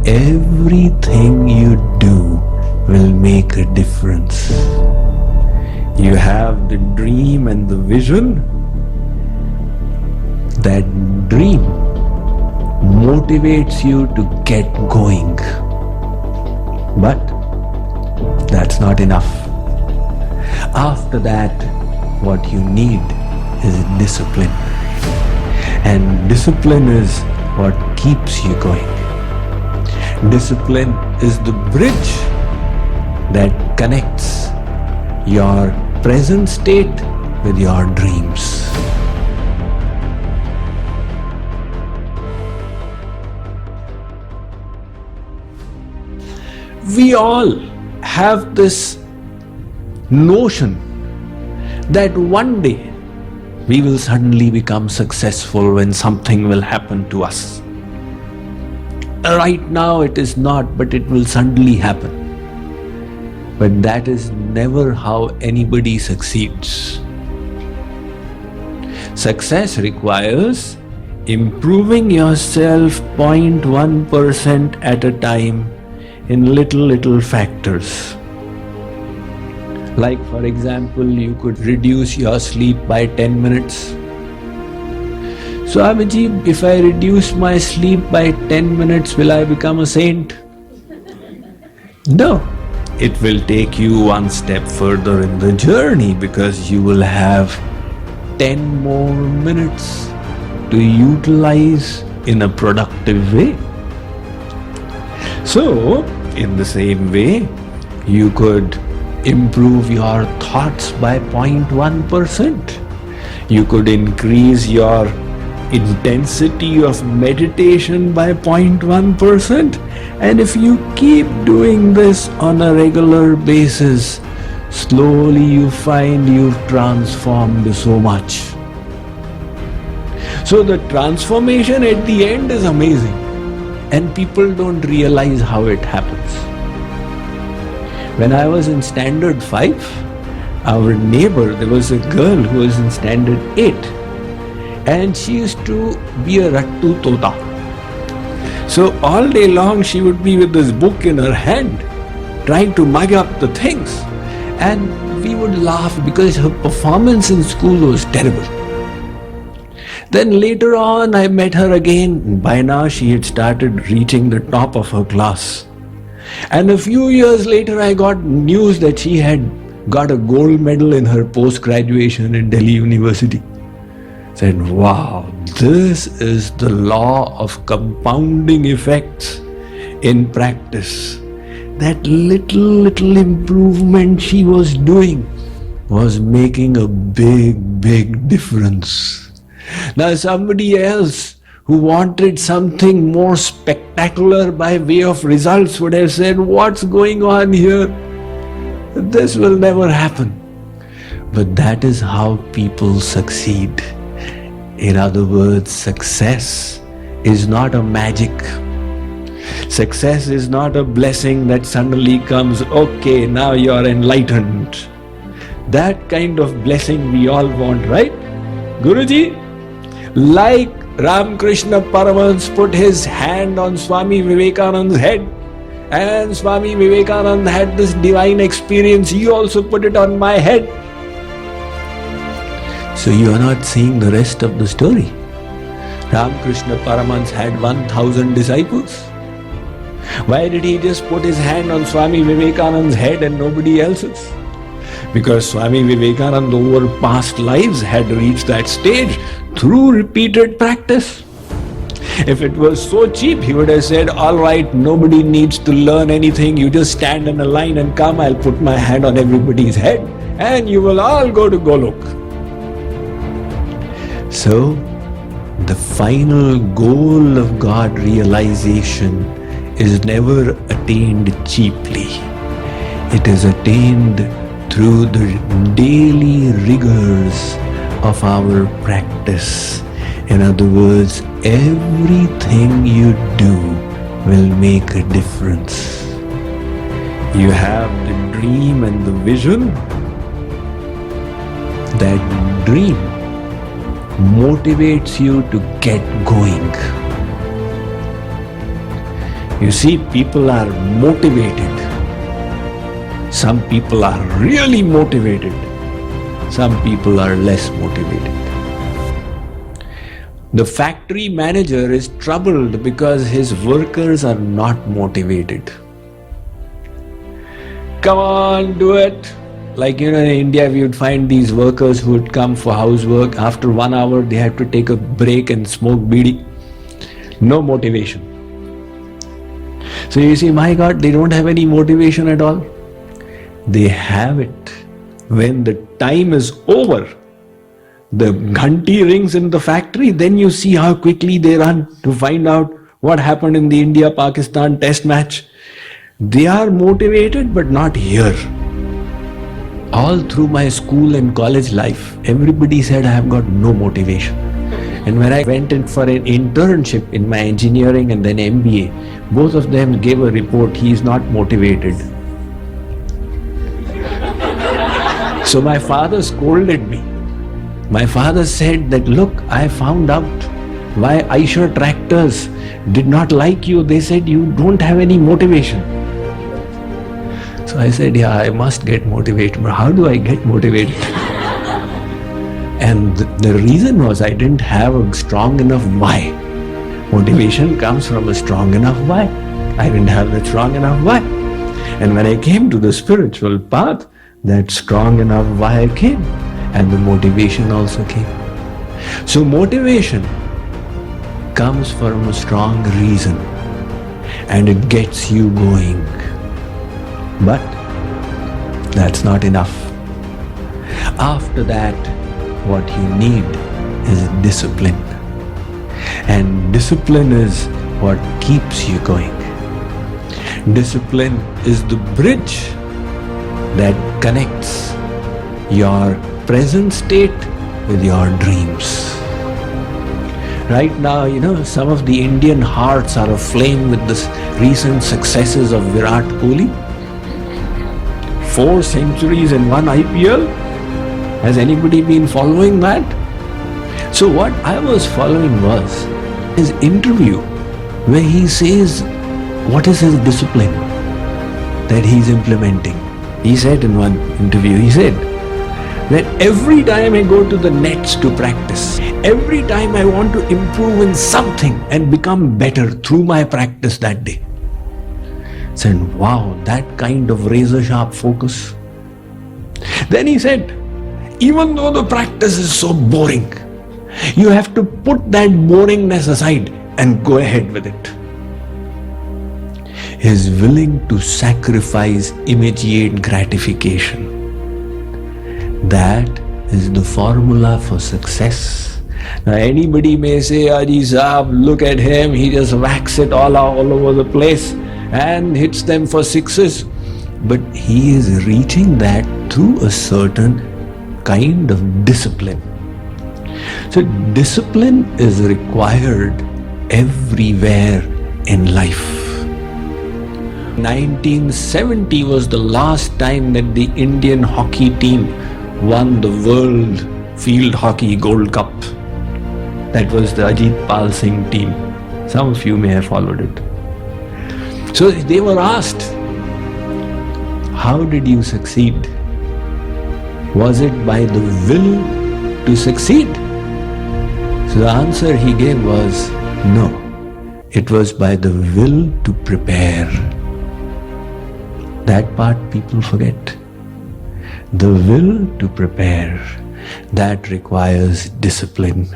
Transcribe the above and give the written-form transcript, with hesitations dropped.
everything you do will make a difference. You have the dream and the vision. That dream motivates you to get going. But that's not enough. After that, what you need is discipline. And discipline is what keeps you going. Discipline is the bridge that connects your present state with your dreams. We all have this notion that one day we will suddenly become successful when something will happen to us. Right now it is not, but it will suddenly happen. But that is never how anybody succeeds. Success requires improving yourself 0.1% at a time in little factors. Like for example, you could reduce your sleep by 10 minutes. Swamiji, if I reduce my sleep by 10 minutes, will I become a saint? No. It will take you one step further in the journey because you will have 10 more minutes to utilize in a productive way. So, in the same way, you could improve your thoughts by 0.1%. You could increase your intensity of meditation by 0.1%. And if you keep doing this on a regular basis, slowly you find you've transformed so much. So the transformation at the end is amazing, and people don't realize how it happens. When I was in standard 5, our neighbor, there was a girl who was in standard 8, and she used to be a rattu tota. So all day long she would be with this book in her hand, trying to mug up the things. And we would laugh because her performance in school was terrible. Then later on I met her again. By now she had started reaching the top of her class. And a few years later I got news that she had got a gold medal in her post-graduation in Delhi University. Said, wow, this is the law of compounding effects in practice. That little improvement she was doing was making a big difference. Now somebody else who wanted something more spectacular by way of results would have said, what's going on here? This will never happen. But that is how people succeed. In other words, success is not a magic. Success is not a blessing that suddenly comes, okay, now you're enlightened. That kind of blessing we all want, right? Guruji, like Ramakrishna Paramahansa put his hand on Swami Vivekananda's head, and Swami Vivekananda had this divine experience, you also put it on my head. So you are not seeing the rest of the story. Ramakrishna Paramahansa had 1,000 disciples. Why did he just put his hand on Swami Vivekananda's head and nobody else's? Because Swami Vivekananda over past lives had reached that stage through repeated practice. If it was so cheap, he would have said, all right, nobody needs to learn anything, you just stand in a line and come, I'll put my hand on everybody's head and you will all go to Golok. So, the final goal of God realization is never attained cheaply. It is attained through the daily rigors of our practice. In other words, everything you do will make a difference. You have the dream and the vision. That dream motivates you to get going. You see, people are motivated. Some people are really motivated. Some people are less motivated. The factory manager is troubled because his workers are not motivated. Come on, do it. Like, in India, we would find these workers who would come for housework. After 1 hour, they have to take a break and smoke bidi. No motivation. So you see, my God, they don't have any motivation at all. They have it when the time is over. The ghanti rings in the factory, then you see how quickly they run to find out what happened in the India-Pakistan test match. They are motivated, but not here. All through my school and college life, everybody said I have got no motivation. And when I went in for an internship in my engineering and then MBA, both of them gave a report, he is not motivated. So my father scolded me. My father said that, look, I found out why Eicher tractors did not like you. They said you don't have any motivation. So I said, yeah, I must get motivated. But how do I get motivated? And the reason was I didn't have a strong enough why. Motivation comes from a strong enough why. I didn't have that strong enough why. And when I came to the spiritual path, that strong enough why came. And the motivation also came. So motivation comes from a strong reason and it gets you going. But that's not enough. After that, what you need is discipline. And discipline is what keeps you going. Discipline is the bridge that connects your present state with your dreams. Right now, some of the Indian hearts are aflame with the recent successes of Virat Kohli. 4 centuries in 1 IPL. Has anybody been following that? So what I was following was his interview where he says what is his discipline that he's implementing. He said in one interview, he said that every time I go to the nets to practice, every time I want to improve in something and become better through my practice that day. Said, wow, that kind of razor sharp focus. Then he said, even though the practice is so boring, you have to put that boringness aside and go ahead with it. He is willing to sacrifice immediate gratification. That is the formula for success. Now anybody may say, Aji Saab, look at him, he just whacks it all over the place and hits them for sixes. But he is reaching that through a certain kind of discipline. So discipline is required everywhere in life. 1970 was the last time that the Indian hockey team won the World Field Hockey Gold Cup. That was the Ajit Pal Singh team. Some of you may have followed it. So they were asked, how did you succeed? Was it by the will to succeed? So the answer he gave was, no. It was by the will to prepare. That part people forget. The will to prepare, that requires discipline.